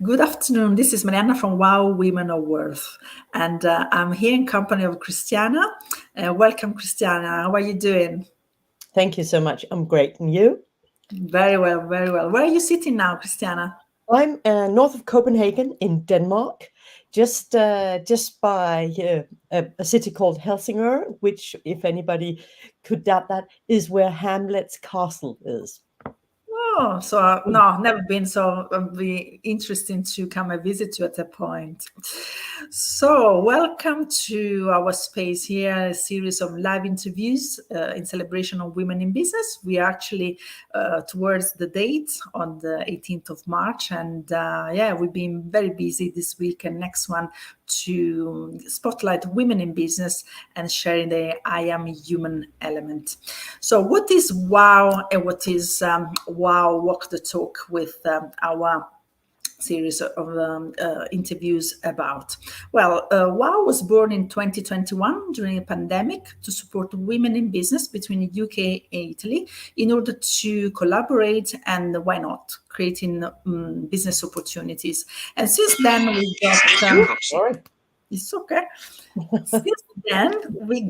Good afternoon. This is Marianna from Wow Women of Worth, and I'm here in company of Christiana. Welcome, Christiana. How are you doing? Thank you so much. I'm great. And you? Very well, very well. Where are you sitting now, Christiana? I'm north of Copenhagen in Denmark, just by a city called Helsingør, which, if anybody could doubt that, is where Hamlet's castle is. Oh, so no, never been. So it'll be interesting to come and visit you at a point. So, welcome to our space here, a series of live interviews in celebration of women in business. We are actually towards the date on the 18th of March, and yeah, we've been very busy this week and next one to spotlight women in business and sharing the I am human element. So what is WOW and what is WOW Walk the Talk with our series of interviews about? Well, WOW was born in 2021 during a pandemic to support women in business between the UK and Italy in order to collaborate and why not creating business opportunities. And since then we got it's okay. Since then, we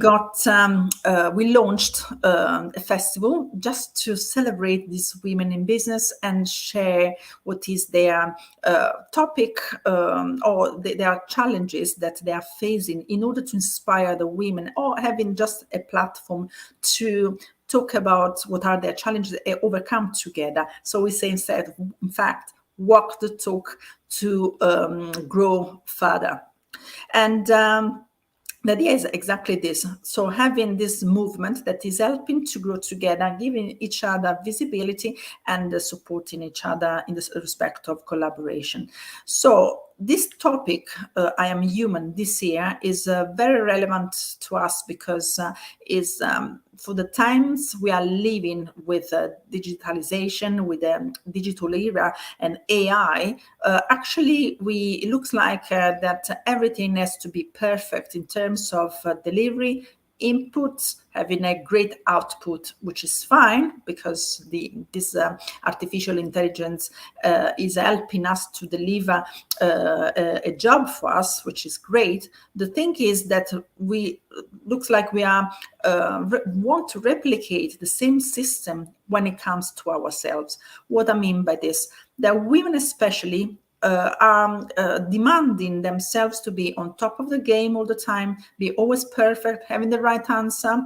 launched a festival just to celebrate these women in business and share what is their topic or their challenges that they are facing in order to inspire the women, or having just a platform to talk about what are their challenges they overcome together. So we say instead, in fact, walk the talk to grow further. And the idea is exactly this. So having this movement that is helping to grow together, giving each other visibility and supporting each other in the respect of collaboration. So this topic, I am human, this year is very relevant to us because is for the times we are living with digitalization, with the digital era and AI. Actually, it looks like that everything has to be perfect in terms of delivery, inputs, having a great output, which is fine because this artificial intelligence is helping us to deliver a job for us, which is great. The thing is that looks like we are want to replicate the same system when it comes to ourselves. What I mean by this, that women especially are demanding themselves to be on top of the game all the time, be always perfect, having the right answer.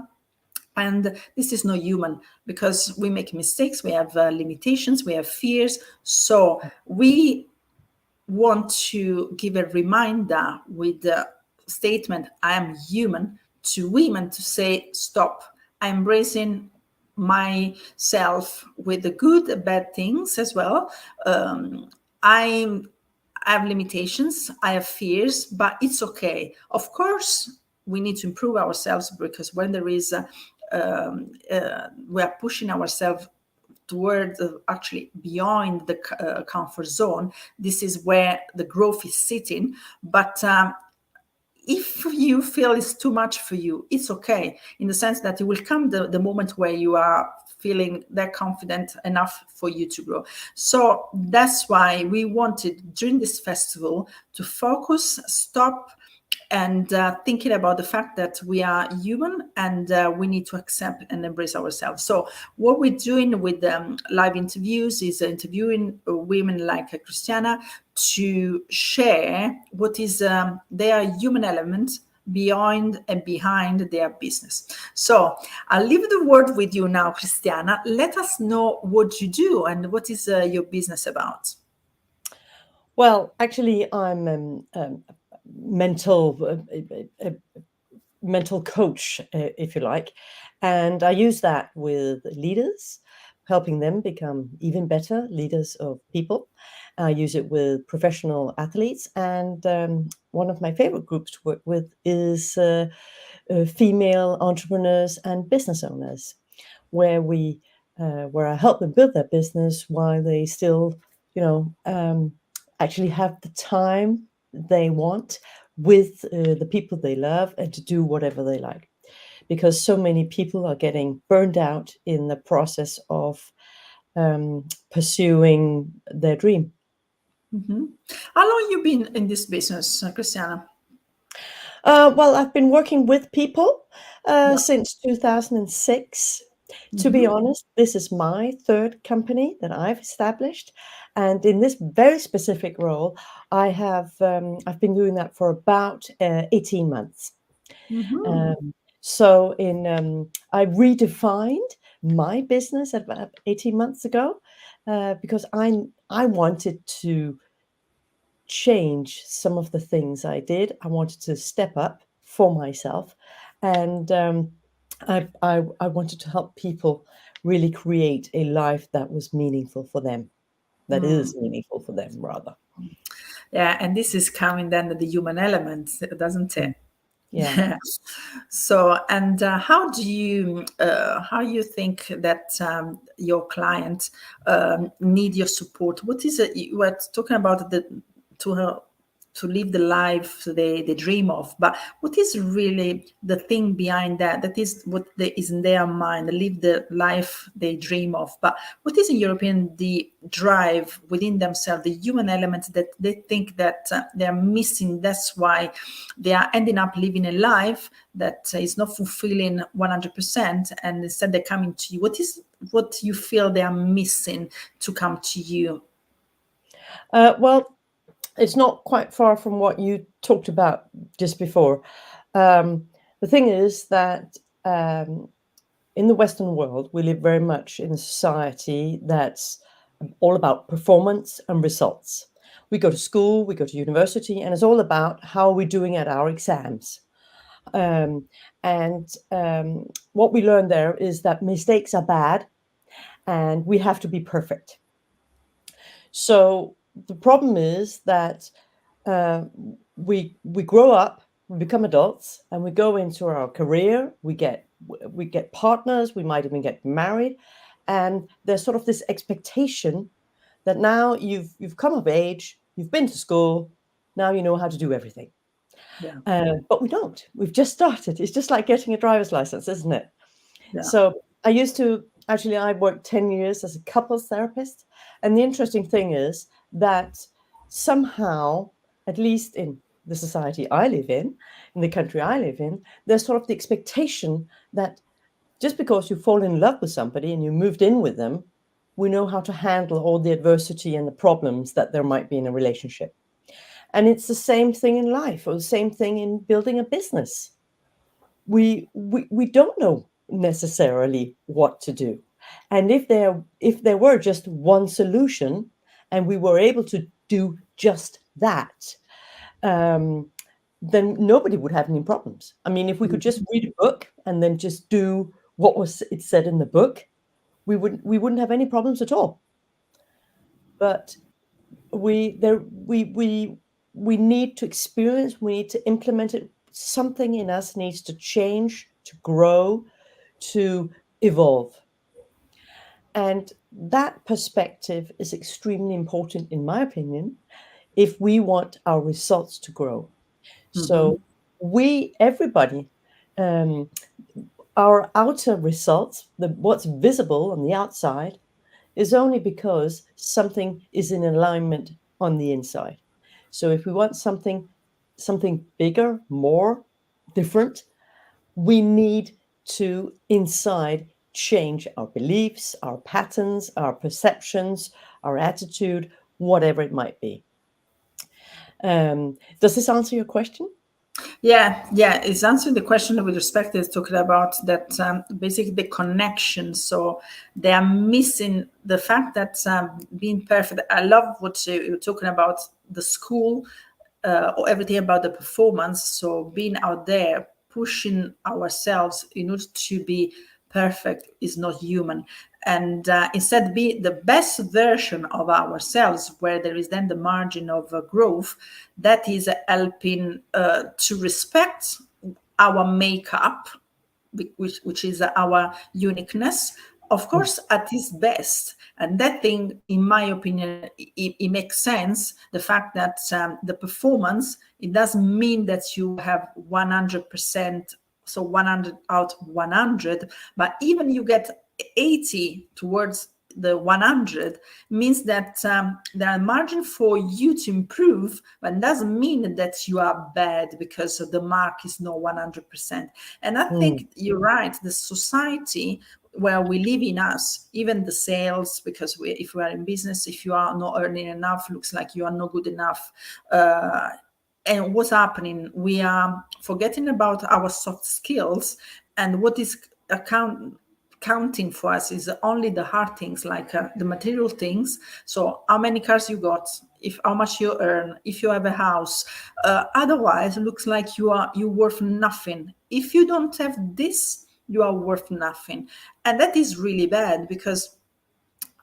And this is not human because we make mistakes, we have limitations, we have fears. So we want to give a reminder with the statement, I am human, to women to say, stop, I'm embracing myself with the good and bad things as well. I have limitations, I have fears, but it's okay. Of course, we need to improve ourselves because when there is, we are pushing ourselves toward actually beyond the comfort zone. This is where the growth is sitting. But if you feel it's too much for you, it's okay, in the sense that it will come the moment where you are feeling that confident enough for you to grow. So that's why we wanted during this festival to focus, stop, and thinking about the fact that we are human and we need to accept and embrace ourselves. So what we're doing with live interviews is interviewing women like Christiana to share what is their human element beyond and behind their business. So I'll leave the word with you now, Christiana. Let us know what you do and what is your business about. Well, actually, I'm mental coach, if you like, and I use that with leaders, helping them become even better leaders of people. I use it with professional athletes, and one of my favorite groups to work with is female entrepreneurs and business owners, where I help them build their business while they still, actually have the time they want with the people they love and to do whatever they like. Because so many people are getting burned out in the process of pursuing their dream. Mhm. How long you been in this business, Christiana? Well, I've been working with people Yeah. since 2006. To be Mhm. honest, this is my third company that I've established, and in this very specific role, I've been doing that for about 18 months. Mhm. Um, so I redefined my business about 18 months ago because I wanted to change some of the things I did. I wanted to step up for myself, and I wanted to help people really create a life that was meaningful for them, that Mm. is meaningful for them, rather. Yeah, and this is coming then to the human element, doesn't it? Mm. Yeah. So, and how you think that your client need your support? What is it you were talking about to her to live the life they dream of, but what is really the thing behind that? That is what is in their mind, live the life they dream of. But what is in your opinion the drive within themselves, the human element that they think that they are missing? That's why they are ending up living a life that is not fulfilling 100%, and instead they're coming to you. What is what you feel they are missing to come to you? Well, it's not quite far from what you talked about just before. Um, the thing is that in the Western world, we live very much in a society that's all about performance and results. We go to school, we go to university, and it's all about how are we doing at our exams. Um, and what we learn there is that mistakes are bad and we have to be perfect. So the problem is that uh, we grow up, we become adults, and we go into our career. We get partners. We might even get married, and there's sort of this expectation that now you've come of age, you've been to school, now you know how to do everything. Yeah, But we don't. We've just started. It's just like getting a driver's license, isn't it? yeah, So I worked 10 years as a couples therapist. And the interesting thing is that somehow, at least in the society I live in the country I live in, there's sort of the expectation that just because you fall in love with somebody and you moved in with them, we know how to handle all the adversity and the problems that there might be in a relationship. And it's the same thing in life or the same thing in building a business. We don't know necessarily what to do, and if there were just one solution and we were able to do just that, um, then nobody would have any problems. I mean, if we could just read a book and then just do what was it said in the book, we wouldn't have any problems at all. But we need to experience, we need to implement it. Something in us needs to change, to grow, to evolve. And that perspective is extremely important, in my opinion, if we want our results to grow. So hmm everybody, um, our outer results, what's visible on the outside, is only because something is in alignment on the inside. So if we want something bigger, more different, we need to inside change our beliefs, our patterns, our perceptions, our attitude, whatever it might be. Does this answer your question? Yeah, yeah. It's answering the question with respect to talking about that basically the connection. So they are missing the fact that being perfect. I love what you're talking about the school or everything about the performance. So being out there, pushing ourselves in order to be perfect is not human. And instead, be the best version of ourselves, where there is then the margin of growth that is helping to respect our makeup, which is our uniqueness, of Mm. course, at its best. And that thing, in my opinion, it makes sense. The fact that the performance, it doesn't mean that you have 100%, so 100 out of 100, but even you get 80 towards the 100 means that there are margin for you to improve, but it doesn't mean that you are bad because the mark is no 100%. And I Mm, think you're right. The society where we live in us, even the sales, because if we are in business, if you are not earning enough, looks like you are not good enough. And what's happening? We are forgetting about our soft skills, and what is counting for us is only the hard things, like the material things. So how many cars you got, if how much you earn, if you have a house. Otherwise, it looks like you worth nothing. If you don't have this, you are worth nothing, and that is really bad, because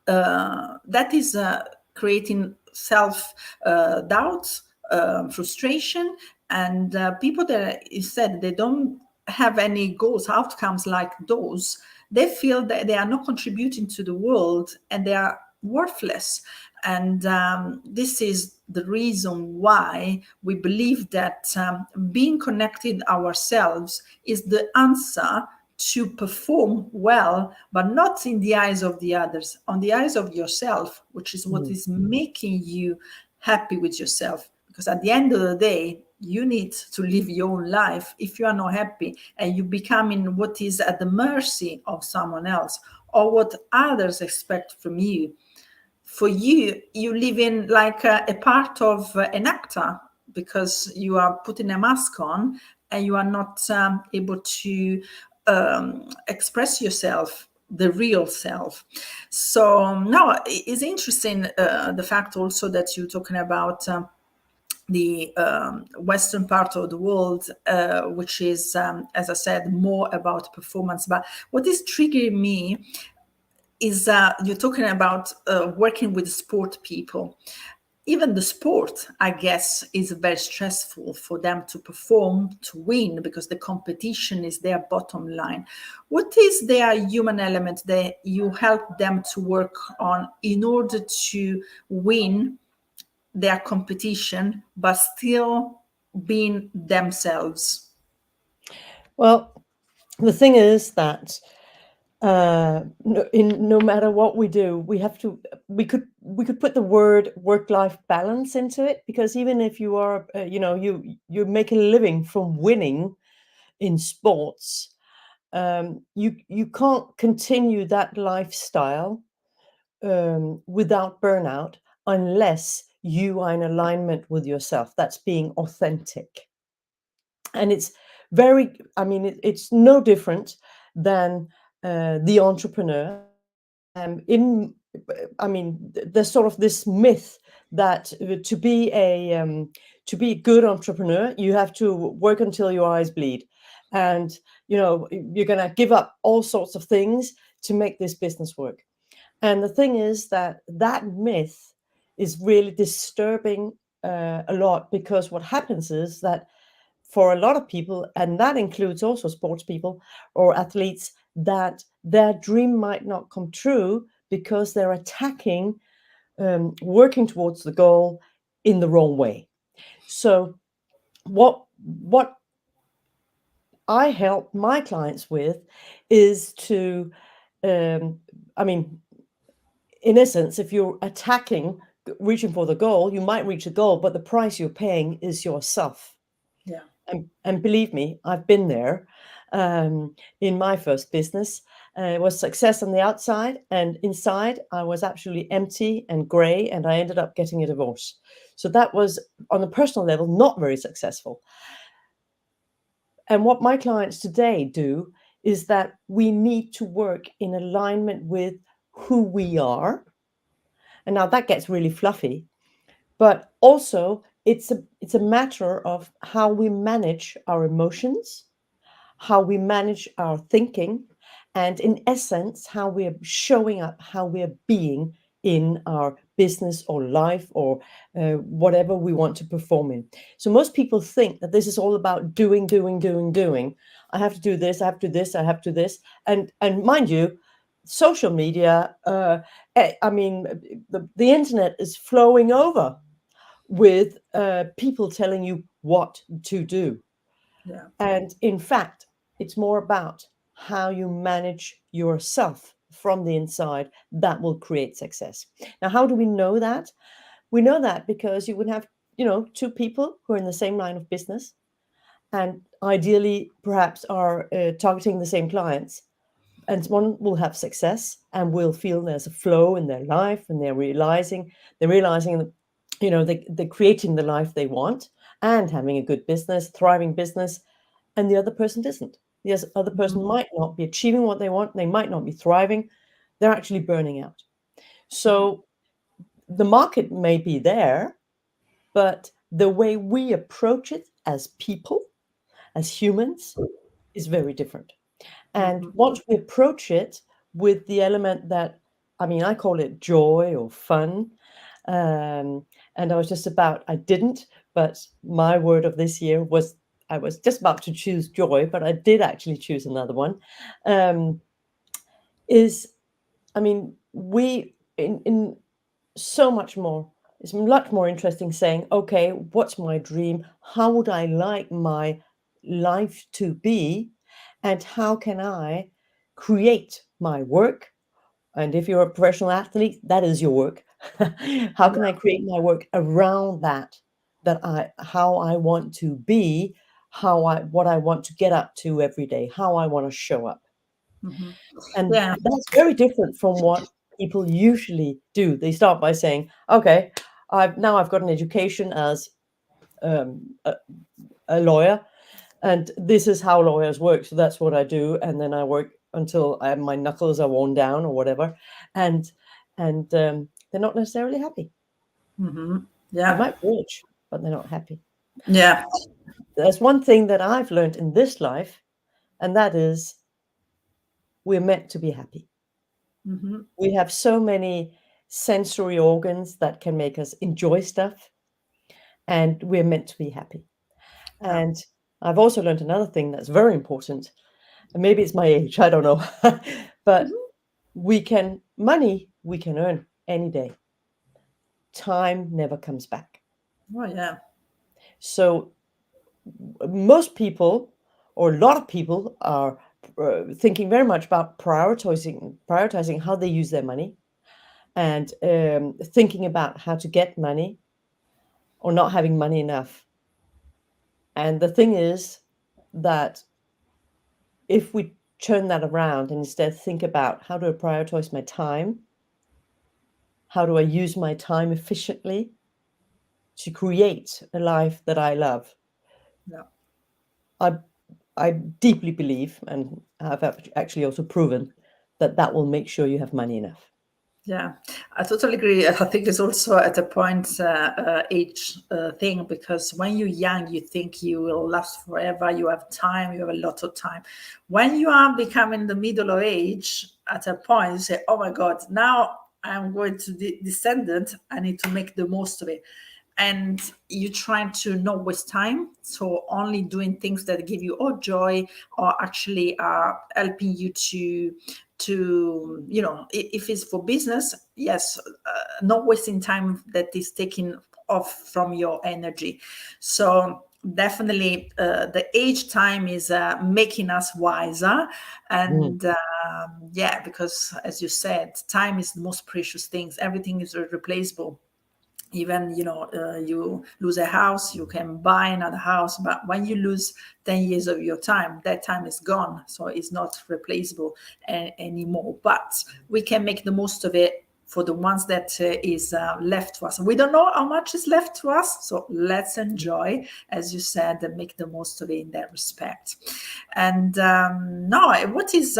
that is creating self doubt, frustration, and people that instead they don't have any goals, outcomes like those, they feel that they are not contributing to the world and they are worthless. And this is the reason why we believe that being connected ourselves is the answer to perform well, but not in the eyes of the others, on the eyes of yourself, which is what mm, is making you happy with yourself. Because at the end of the day, you need to live your own life. If you are not happy and you becoming what is at the mercy of someone else or what others expect from you, for you, you live in like a part of an actor, because you are putting a mask on and you are not able to express yourself, the real self. So now it's interesting, the fact also that you're talking about the western part of the world, which is, as I said, more about performance. But what is triggering me is you're talking about working with sport people. Even the sport, I guess, is very stressful for them to perform, to win, because the competition is their bottom line. What is their human element that you help them to work on in order to win their competition, but still being themselves? well, the thing is that no matter what we do, we could put the word work-life balance into it, because even if you are, you make a living from winning in sports, you can't continue that lifestyle without burnout unless you are in alignment with yourself. That's being authentic. And it's very, I mean, it's no different than the entrepreneur. In I mean, there's sort of this myth that to be a good entrepreneur, you have to work until your eyes bleed, and you're going to give up all sorts of things to make this business work. And the thing is that that myth is really disturbing a lot, because what happens is that for a lot of people, and that includes also sports people or athletes, that their dream might not come true because they're attacking, working towards the goal in the wrong way. So what I help my clients with is to, I mean, in essence, if you're attacking, reaching for the goal, you might reach the goal, but the price you're paying is yourself. Yeah. And believe me, I've been there. In my first business, it was success on the outside, and inside I was absolutely empty and grey, and I ended up getting a divorce. So that was, on a personal level, not very successful. And what my clients today do is that we need to work in alignment with who we are. And now that gets really fluffy, but also it's a matter of how we manage our emotions, how we manage our thinking, and in essence, how we're showing up, how we're being in our business or life, or whatever we want to perform in. So most people think that this is all about doing, doing, doing, doing. I have to do this, I have to do this, I have to do this. And mind you, social media, I mean, the internet is flowing over with people telling you what to do. Yeah. And in fact, it's more about how you manage yourself from the inside that will create success. Now, how do we know that? We know that because you would have, two people who are in the same line of business and ideally perhaps are targeting the same clients. And one will have success and will feel there's a flow in their life, and they're realizing that, they're creating the life they want and having a good business, thriving business, and the other person isn't. The other person might not be achieving what they want. They might not be thriving. They're actually burning out. So the market may be there, but the way we approach it as people, as humans, is very different. And once we approach it with the element that, I call it joy or fun. And I didn't, but my word of this year was, I was just about to choose joy, but I did actually choose another one. We in so much more, it's much more interesting saying, okay, what's my dream? How would I like my life to be? And how can I create my work? And if you're a professional athlete, that is your work. How can I create my work around that? How I want to be, what I want to get up to every day, how I want to show up. And Yeah. that's very different from what people usually do. They start by saying, okay, I've got an education as a lawyer, and this is how lawyers work. So that's what I do. And then I work until my knuckles are worn down or whatever. And they're not necessarily happy. They might be rich, but they're not happy. Yeah. There's one thing that I've learned in this life, and that is we're meant to be happy. We have so many sensory organs that can make us enjoy stuff, and we're meant to be happy. And I've also learned another thing that's very important, and maybe it's my age, I don't know, but money we can earn any day. Time never comes back. Oh, yeah. So most people, or a lot of people, are thinking very much about prioritizing how they use their money, and thinking about how to get money, or not having money enough. And the thing is that if we turn that around and instead think about, how do I prioritize my time? How do I use my time efficiently to create a life that I love? Yeah. I deeply believe, and have actually also proven, that will make sure you have money enough. Yeah, I totally agree. I think it's also at a point age thing, because when you're young, you think you will last forever. You have time. You have a lot of time. When you are becoming the middle of age, at a point, you say, "Oh my God, now I'm going to descendant. I need to make the most of it." And you're trying to not waste time, so only doing things that give you joy, or actually are helping you to if it's for business, yes, not wasting time that is taking off from your energy. So definitely the age time is making us wiser. And yeah, because as you said, time is the most precious things. Everything is replaceable. Even you lose a house, you can buy another house, but when you lose 10 years of your time, that time is gone, so it's not replaceable anymore. But we can make the most of it for the ones that is left to us. We don't know how much is left to us, so let's enjoy, as you said, and make the most of it in that respect. And now, what is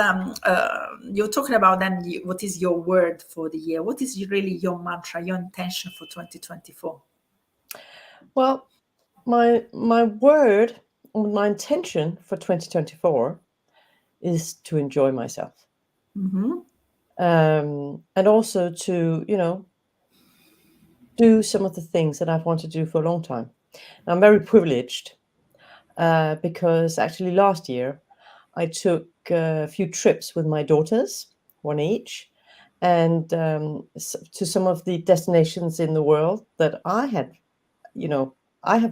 you're talking about then? What is your word for the year? What is really your mantra, your intention for 2024? Well, my word, my intention for 2024 is to enjoy myself. And also to, do some of the things that I've wanted to do for a long time. I'm very privileged because actually last year I took a few trips with my daughters, one each, and to some of the destinations in the world that I have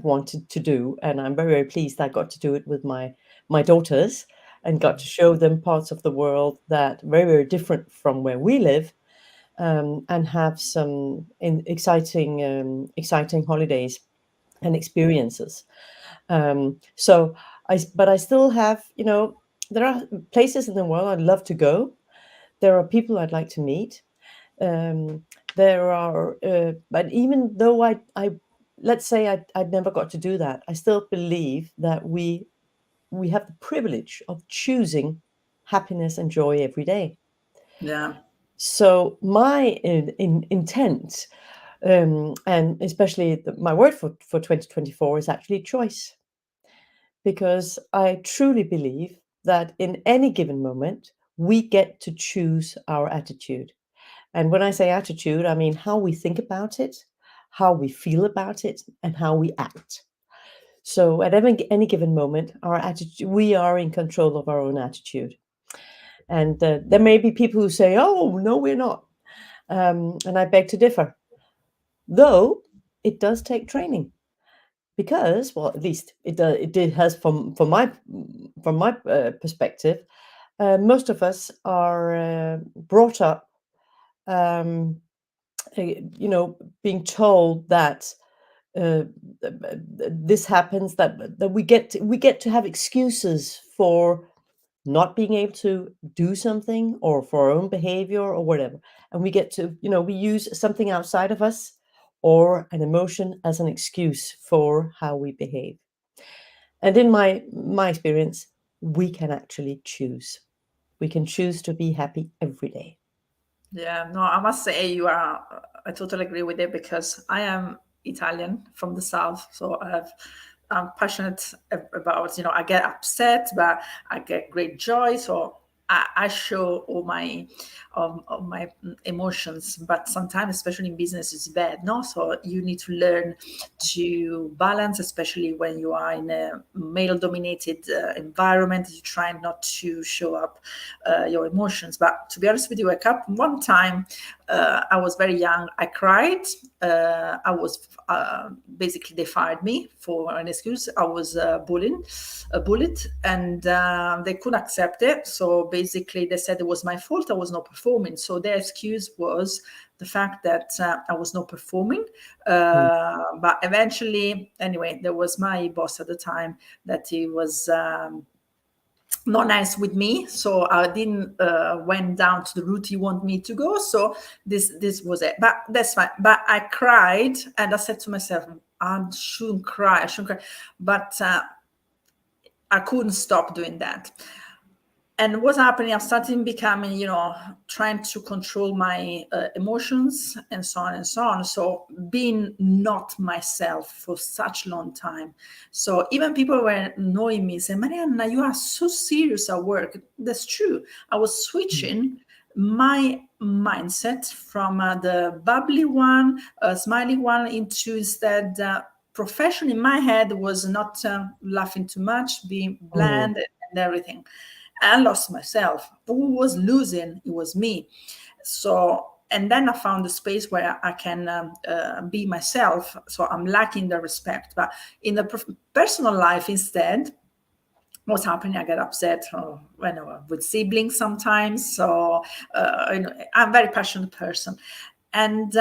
wanted to do, and I'm very, very pleased I got to do it with my daughters. and got to show them parts of the world that very, very different from where we live, and have some exciting holidays and experiences. But I still have, there are places in the world I'd love to go. There are people I'd like to meet. Um, but even though let's say I'd never got to do that, I still believe that we have the privilege of choosing happiness and joy every day. Yeah. So my intent, and especially my word for 2024 is actually choice, because I truly believe that in any given moment, we get to choose our attitude. And when I say attitude, I mean how we think about it, how we feel about it, and how we act. So at any given moment, our attitude, we are in control of our own attitude. And there may be people who say, "Oh, no, we're not," and I beg to differ. Though it does take training, because, well, at least it has from my perspective. Most of us are brought up, um, being told that uh, this happens, that we get to have excuses for not being able to do something, or for our own behavior or whatever, and we get to, we use something outside of us or an emotion as an excuse for how we behave. And in my experience, we can actually choose. We can choose to be happy every day. Yeah, no, I must say you are. I totally agree with it because I am Italian from the south, so I'm passionate about. I get upset, but I get great joy. So I show all my emotions, but sometimes, especially in business, it's bad. No, so you need to learn to balance, especially when you are in a male-dominated environment. You try not to show up your emotions. But to be honest with you, one time I was very young. I cried. I was basically they fired me for an excuse. I was bullied, and they couldn't accept it. So basically, they said it was my fault. I was not performing. So their excuse was the fact that I was not performing. Mm. But eventually, anyway, there was my boss at the time that he was. Not nice with me, so I didn't went down to the route he wanted me to go. So this was it, but that's fine. But I cried, and I said to myself, I shouldn't cry, but I couldn't stop doing that. And what's happening, I'm starting becoming, trying to control my emotions and so on and so on. So being not myself for such long time. So even people were knowing me, saying, Marianna, you are so serious at work. That's true. I was Mm. switching my mindset from the bubbly one, smiley one, into instead profession in my head was not laughing too much, being Mm. bland and everything. I lost myself. Who was losing? It was me. So, and then I found a space where I can be myself. So I'm lacking the respect. But in the personal life, instead, what's happening? I get upset when with siblings sometimes. So, I'm a very passionate person, and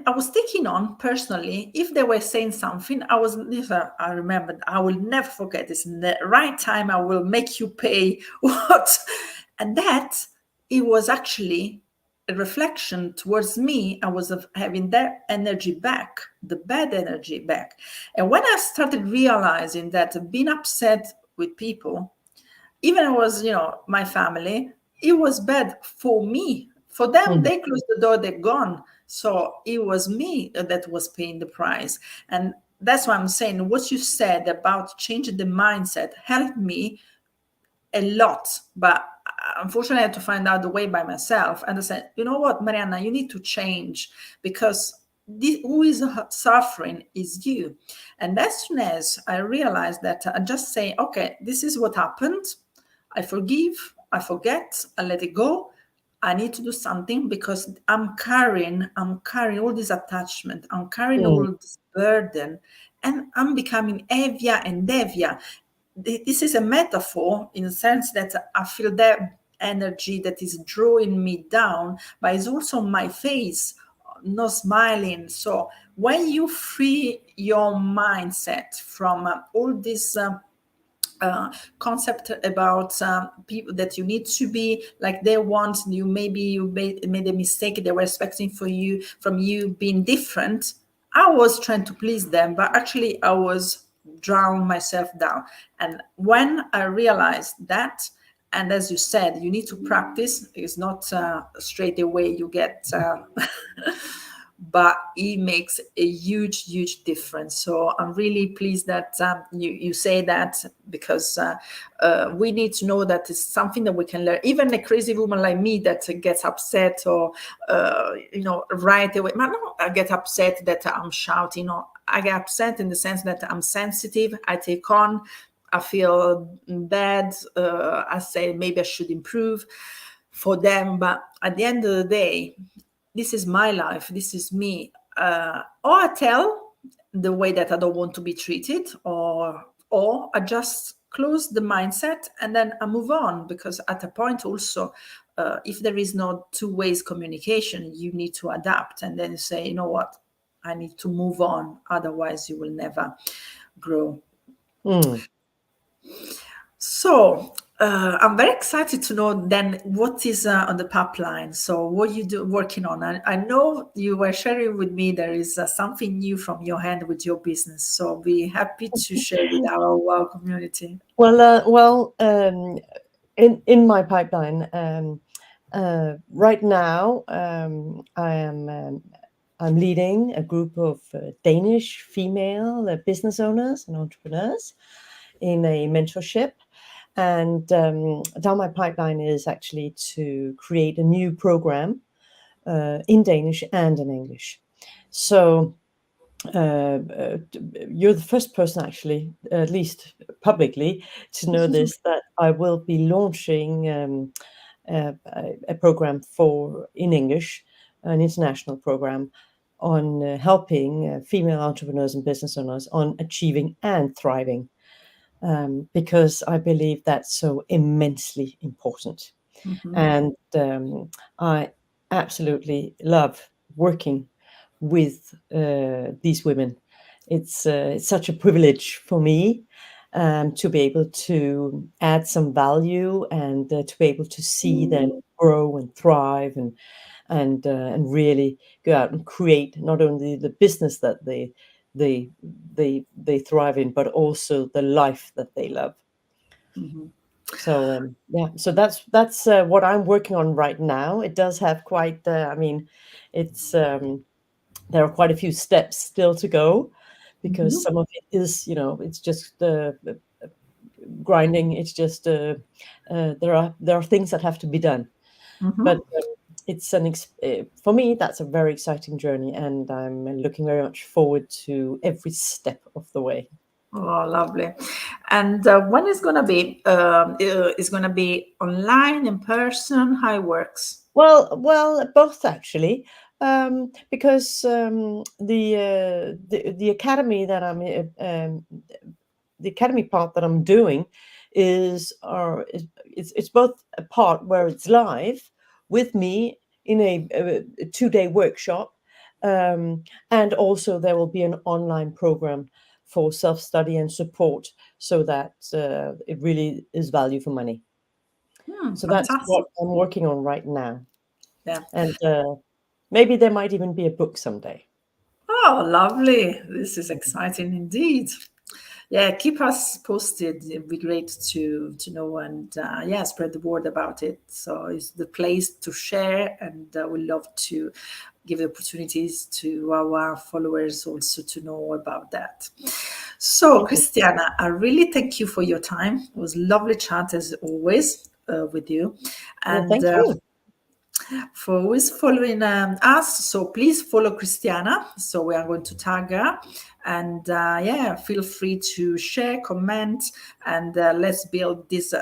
I was thinking on personally, if they were saying something, I remembered, I will never forget this. In the right time, I will make you pay what. And that, it was actually a reflection towards me. I was having that energy back, the bad energy back. And when I started realizing that being upset with people, even it was, my family, it was bad for me. For them, Mm. they closed the door, they're gone. So it was me that was paying the price. And that's why I'm saying what you said about changing the mindset helped me a lot. But unfortunately, I had to find out the way by myself. And I said, you know what, Marianna, you need to change, because who is suffering is you. And as soon as I realized that, I just say, okay, this is what happened. I forgive, I forget, I let it go. I need to do something because I'm carrying all this attachment, I'm carrying all Mm. this burden, and I'm becoming heavier and heavier. this is a metaphor in the sense that I feel that energy that is drawing me down, but it's also my face not smiling. So when you free your mindset from all this concept about people that you need to be like they want you, maybe you made a mistake, they were expecting for you from you being different. I was trying to please them, but actually I was drown myself down. And when I realized that, and as you said, you need to practice, it's not straight away you get but it makes a huge difference. So I'm really pleased that you say that, because we need to know that it's something that we can learn. Even a crazy woman like me that gets upset or right away, but no, I get upset that I'm shouting, or I get upset in the sense that I'm sensitive, I take on, I feel bad, I say maybe I should improve for them. But at the end of the day, this is my life, this is me. Or I tell the way that I don't want to be treated, or I just close the mindset and then I move on. Because at a point also, if there is no two ways communication, you need to adapt and then say, you know what, I need to move on. Otherwise, you will never grow. Mm. So I'm very excited to know then what is on the pipeline. So what you do working on? I know you were sharing with me there is something new from your hand with your business. So be happy to share with our wow community. Well, in my pipeline, right now, I'm leading a group of Danish female business owners and entrepreneurs in a mentorship. And down my pipeline is actually to create a new program in Danish and in English. So you're the first person, actually, at least publicly, to know this, that I will be launching a program in English, an international program on helping female entrepreneurs and business owners on achieving and thriving, because I believe that's so immensely important. Mhm. And I absolutely love working with these women. It's such a privilege for me to be able to add some value and to be able to see them grow and thrive and really go out and create not only the business that they thrive in, but also the life that they love. Mhm. So yeah, so that's what I'm working on right now. It does have quite, I mean, it's there are quite a few steps still to go, because Mhm. some of it is, it's just grinding. It's just there are things that have to be done, but Mhm. it's for me that's a very exciting journey, and I'm looking very much forward to every step of the way. Oh, lovely. And when is going to be? Is going to be online, in person? How it works? Well, both actually, because the academy that the academy part that I'm doing it's both a part where it's live with me in a 2-day workshop, and also there will be an online program for self-study and support, so that it really is value for money. So that's what Fantastic. I'm working on right now. Yeah. And maybe there might even be a book someday. Oh, lovely. This is exciting indeed. Yeah, keep us posted. It'd be great to know, and yeah, spread the word about it. So it's the place to share, and we love to give the opportunities to our followers also to know about that. So, Thank you. Christiana, I really thank you for your time. It was lovely chat as always with you, Well, and thank you. for who is following us. So please follow Christiana. So we are going to tag her And yeah, feel free to share, comment, and let's build this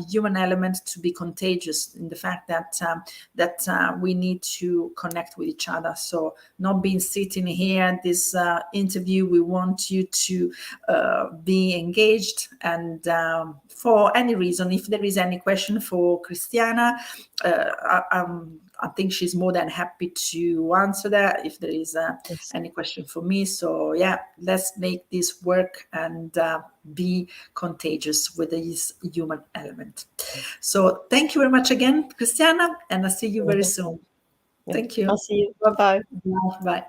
human element to be contagious in the fact that we need to connect with each other. So not being sitting here this interview, we want you to be engaged, and for any reason, if there is any question for Christiana, I think she's more than happy to answer that if there is Yes. any question for me. So yeah, let's make this work and be contagious with this human element. So thank you very much again, Christiana, and I'll see you very soon. Yeah. Thank you. I'll see you. Bye-bye. Bye.